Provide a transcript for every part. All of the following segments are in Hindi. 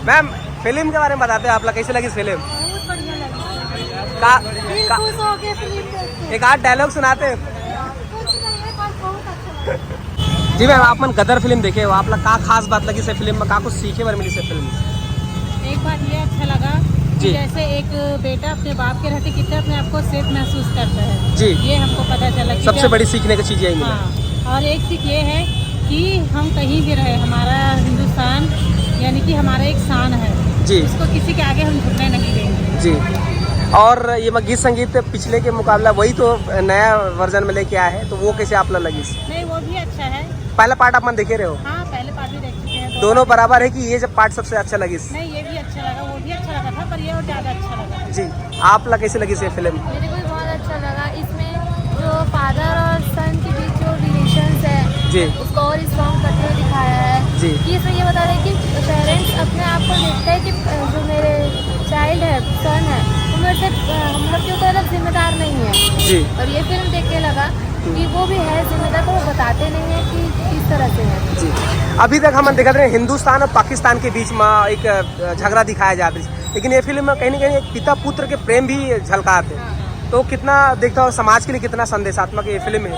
मैम फिल्म के बारे में बताते हो आप लोग, कैसे लगी फिल्म? बहुत बढ़िया लगी। का खुश हो गए फिल्म देख के। एक आध डायलॉग सुनाते हैं। कुछ नहीं है, बस बहुत अच्छा लगा। जी मैम, आप मन गदर फिल्म देखे हो, आप लोग का खास बात लगी से फिल्म में, का कुछ सीखे बार मिली से फिल्म? एक बात ये अच्छा लगा जी। कि जैसे एक बेटा अपने बाप के रहते कितना अपने आप को सेफ महसूस करता है। जी। ये हमको पता चला कि सबसे बड़ी सीखने की चीज यही मिला। हाँ, और एक सीख ये है कि हम कहीं भी रहे, हमारा हिंदुस्तान यानी कि हमारा एक शान है जी। इसको किसी के आगे हम झुकने नहीं देंगे। जी। और ये गीत संगीत पिछले के मुकाबला वही तो नया वर्जन में लेके आया है, तो वो कैसे आप लोग लगी? नहीं, वो भी अच्छा है। पहला पार्ट आप मन देखे रहे हो? हाँ, पहले पार्ट भी देख चुके हैं। दोनों बराबर है कि ये जब पार्ट सबसे अच्छा लगी? नहीं, ये भी अच्छा लगा, वो भी अच्छा लगा था, पर ये और ज़्यादा अच्छा लगा। जी। आप लोग कैसे लगी से फिल्म? मेरे को भी बहुत अच्छा लगा। इसमें जो फादर और सन के बीच जो रिलेशंस है जी। उसको और स्ट्रॉन्ग करते हुए दिखाया है। जी। कि इसमें ये बता रहे हैं कि पेरेंट्स अपने आप को देखते हैं कि जो मेरे चाइल्ड है, सन है, वो मेरे से हम लोग के ऊपर अलग जिम्मेदार नहीं है। जी। और ये फिल्म देख के लगा कि वो भी है जिम्मेदार, तो वो बताते नहीं है कि किस तरह से है। जी। अभी तक हम देखते हैं हिंदुस्तान और पाकिस्तान के बीच में एक झगड़ा दिखाया जाता है, लेकिन ये फिल्म में कहीं ना कहीं एक पिता पुत्र के प्रेम भी झलकाते हैं। तो कितना देखता हो समाज के लिए कितना संदेशात्मक ये फिल्म है?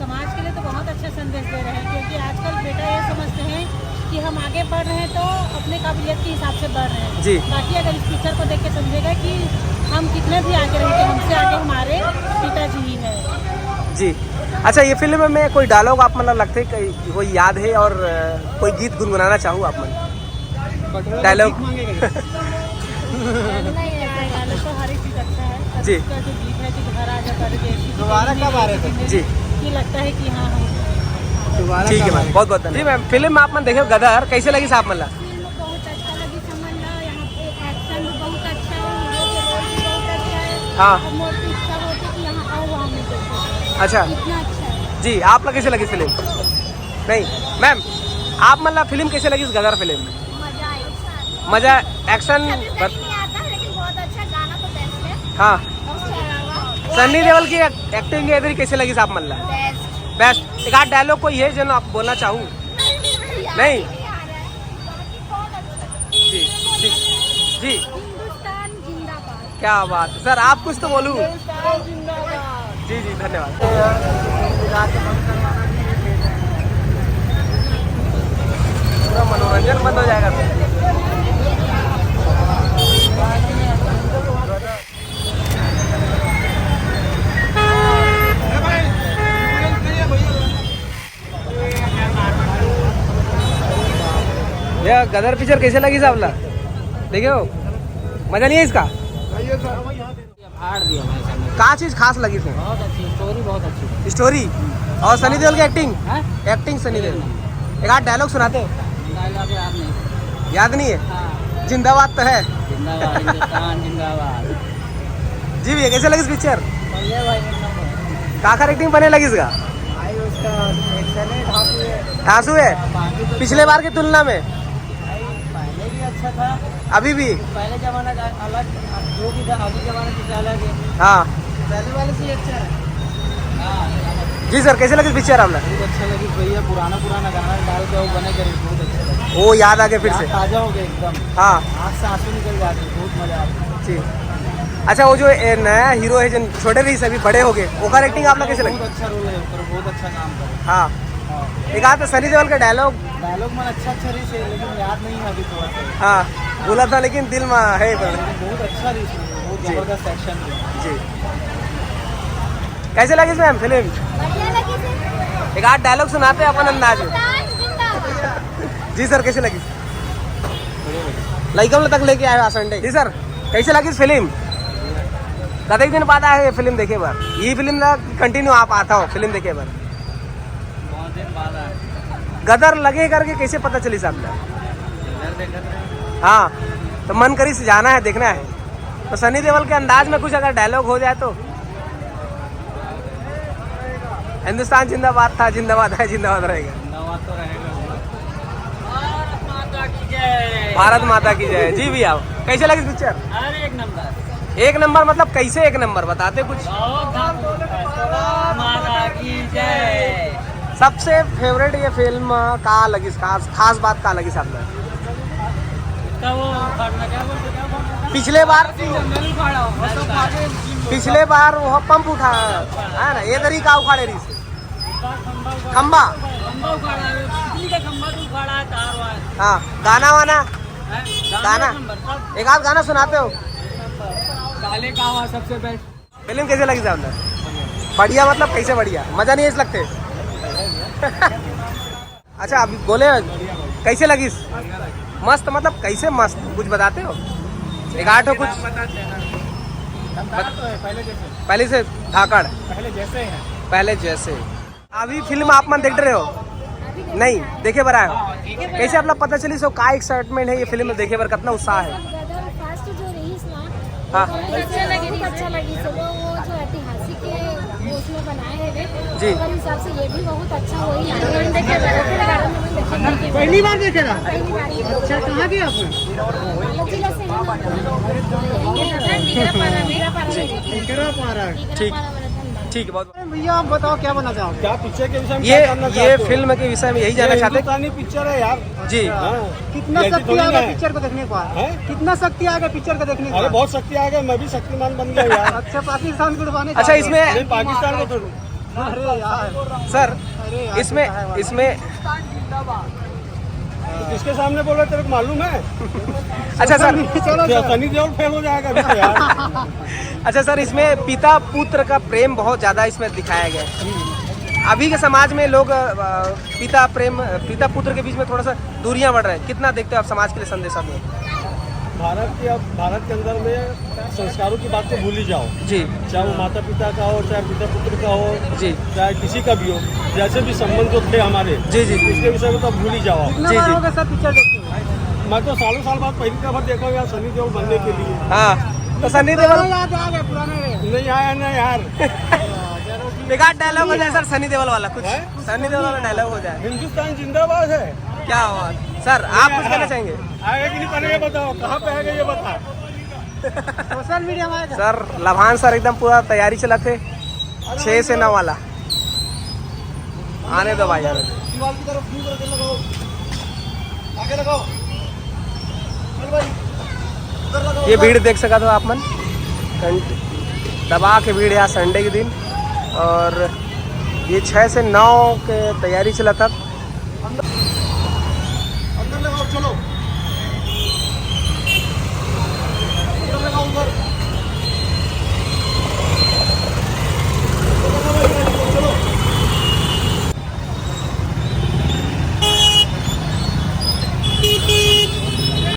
समाज के लिए तो बहुत अच्छा संदेश दे रहे हैं, क्योंकि आजकल बेटा ये समझते हैं कि हम आगे बढ़ रहे हैं तो अपने काबिलियत के हिसाब से बढ़ रहे हैं। जी। बाकी अगर इस पिक्चर को देख के समझेगा कि हम कितने भी आगे रहे, तो हमसे आगे हमारे पिताजी ही है। जी। अच्छा, ये फिल्म में कोई डायलॉग आप मतलब लगते है वो याद है, और कोई गीत गुनगुनाना चाहूँ आप मन डायलॉग? पहले तो हर एक चीज़ अच्छा है। जी। इसका जो गीत है कि घर आ जा करके दोबारा कब आ रहे थे? जी। ये लगता है कि हाँ हम ठीक है मैम, बहुत बहुत धन्यवाद। जी मैम, फिल्म आप मन देखे गदर, कैसे लगी साहब मतलब? फिल्म बहुत अच्छा लगी, समझ लो यहाँ पे एक्शन भी बहुत अच्छा है, हीरो के रोल भी बहुत अच्छा है। हाँ। अब मोटी इच्छा होती है कि यहाँ आओ वहाँ में देखो, अच्छा। इतना अच्छा है। जी। आप लोग कैसे लगी फिल्म? नहीं मैम, आप मतलब फिल्म कैसे लगी इस गदर फिल्म में? मजा आई। मजा, एक्शन? नहीं आता लेकिन बहुत अच्छा, गाना तो बेस्ट है। हाँ। अच्छा लगा। सन्नी देओल की एक्टिंग इधर कैसे लगी साहब मतलब? बेस्ट। बेस्ट। एक आध डायलॉग कोई है जो आप बोलना चाहूँ? नहीं। जी। ठीक। जी। हिंदुस्तान जिंदाबाद। क्या बात है सर, आप कुछ तो बोलूँ? हिंदुस्तान जिंदाबाद। जी जी, धन्यवाद। पूरा मनोरंजन बंद हो जाएगा सर। यह गदर पिक्चर कैसे लगी साहब ला? देखे हो? मजा नहीं है इसका? क्या चीज खास लगी इसमें? बहुत अच्छी स्टोरी, बहुत अच्छी स्टोरी और सनी देओल की एक्टिंग? है। एक्टिंग सनी देओल। एक आध डायलॉग सुनाते हो? याद नहीं। याद नहीं है? हाँ। जिंदाबाद तो है। जिंदाबाद हिंदुस्तान जिंदाबाद। जी भैया, कैसे लगी इस पिक्चर? बढ़िया भाई, एकदम काकर एक्टिंग बने लगी इसका? भाई उसका एक्शन है, ढांसू है। ठासू है बाकी तो पिछले बार की तुलना में? भाई पहले भी अच्छा था, अभी भी? पहले जमाना का अलग, जो भी था अभी जमाना से अलग है, हाँ। पहले वाले से अच्छा है। जी सर, कैसे लगी पिक्चर आप लोग? बहुत अच्छा लगी भैया, पुराना गाना डाल के वो बने करे, बहुत अच्छा लगा। वो याद आ गया फिर से? ताजा हो गया एकदम, हाँ। आँख से आंसू निकल जाते, बहुत मजा आता है। जी। अच्छा, वो जो नया हीरो है जिन छोटे रही से अभी बड़े हो गए, ओकर एक्टिंग आप लोग कैसे लगी? बहुत अच्छा रोल है, बहुत अच्छा काम करे। हाँ। एक आध सनी देओल का डायलॉग? डायलॉग मन अच्छा रही से, लेकिन याद नहीं है अभी थोड़ा सा। हाँ, बोला था लेकिन दिल में है। बहुत अच्छा रही, बहुत जी। जबरदस्त एक्शन है। जी। कैसे लगी मैम फिल्म? बढ़िया लगी सर। एक आध डायलॉग सुनाते हैं अपन अंदाज में। हिंदुस्तान जिंदाबाद। जी सर, कैसे लगी? लइकम तक लेके आए संडे। जी सर, कैसे लगी फिल्म? कतई दिन बाद आए फिल्म देखे बार? ये फिल्म कंटिन्यू आप आता हो फिल्म देखे बार? बहुत दिन बाद आया। गदर लगे करके कैसे पता चली साहब? हाँ, तो मन करी से जाना है, देखना है। तो सनी देओल के अंदाज में कुछ अगर डायलॉग हो जाए तो? हिंदुस्तान जिंदाबाद था, जिंदाबाद है, जिंदाबाद रहेगा। जिंदाबाद तो रहेगा। भारत माता की जय। भारत माता की जय। जी भैया, कैसे लगी पिक्चर? अरे एक नंबर। एक नंबर मतलब कैसे एक नंबर, बताते कुछ? माता की जय। सबसे फेवरेट ये फिल्म का लगी, खास बात का लगी साहब? पिछले बार वो पंप उठा है ना, ये तरी का उखाड़े रही से खम्बा। हाँ, गाना वाना गाना एक आध गाना सुनाते हो? सबसे बेस्ट फिल्म कैसे लगी साहब? बढ़िया मतलब कैसे बढ़िया? मजा नहीं है इस लगते? अच्छा अभी बोले कैसे लगी? मस्त मतलब कैसे मस्त, कुछ बताते हो? एक आठ हो कुछ पहले से धाकड़ पहले जैसे। अभी फिल्म आप मन देख रहे हो? नहीं देखे बरा है? कैसे आपला पता चली सो का एक्साइटमेंट है ये फिल्म में देखे बर, कितना उत्साह है? फर्स्ट जो रही हाँ अच्छा लगी सब वो जो ऐतिहासिक है वो उसमें बनाए हैं जी। और हिसाब से ये भी बहुत अच्छा वही पहली बार देखे ना? पहली बार अच्छा कहाँ गए आप? जिला से ठीक ठीक है बहुत। भैया आप बताओ क्या बनना चाहोगे? क्या पिक्चर के विषय में ये फिल्म के विषय में यही जानना चाहते हैं पिक्चर है यार जी। कितना शक्ति आएगा पिक्चर को देखने को? कितना शक्ति आएगा पिक्चर को देखने को? अरे बहुत शक्ति आ गया, मैं भी शक्तिमान बन गया यार। अच्छा पाकिस्तान को डुबाने? अच्छा इसमें पाकिस्तान को अरे यार सर इसमें किसके सामने बोल रहे तेरे को मालूम है? अच्छा सर सनी देओल फेल हो जाएगा अभी तो यार। अच्छा सर इसमें पिता पुत्र का प्रेम बहुत ज्यादा इसमें दिखाया गया है। अभी के समाज में लोग पिता पुत्र के बीच में थोड़ा सा दूरियां बढ़ रहे हैं, कितना देखते हो आप समाज के लिए संदेशा में? भारत के अंदर में संस्कारों की बात तो भूल ही जाओ जी। चाहे वो माता पिता का हो, चाहे पिता पुत्र का हो जी, चाहे किसी का भी हो, जैसे भी संबंध जो थे हमारे जी जी इसके विषय में तो भूल ही जाओ। जी जी सर पिक्चर मैं तो सालों साल बाद पहली दफा देखा हूँ यार सनी देओल बनने के लिए। हाँ तो सनी देओल याद आ गए पुराने नहीं आया ना यार। एक आध डायलॉग हो जाए सर सनी देओल वाला, कुछ सनी देओल वाला डायलॉग हो जाए। हिंदुस्तान जिंदाबाद है। क्या बात सर, आप कुछ कहना चाहेंगे? आएगा कि नहीं पहले ये बताओ, कहाँ पे आएगा ये बता। सोशल मीडिया में सर लभान सर एकदम पूरा तैयारी चला थे 6 से 9 वाला। आने दो भाई, आने दो। दीवार की तरफ व्यू करके लगाओ, आगे लगाओ भाई, उधर लगाओ। ये भीड़ देख सका तो आप मन दबा के भीड़ यहाँ संडे के दिन, और ये 6 से 9 के तैयारी चला था। अंदर लगाओ चलो।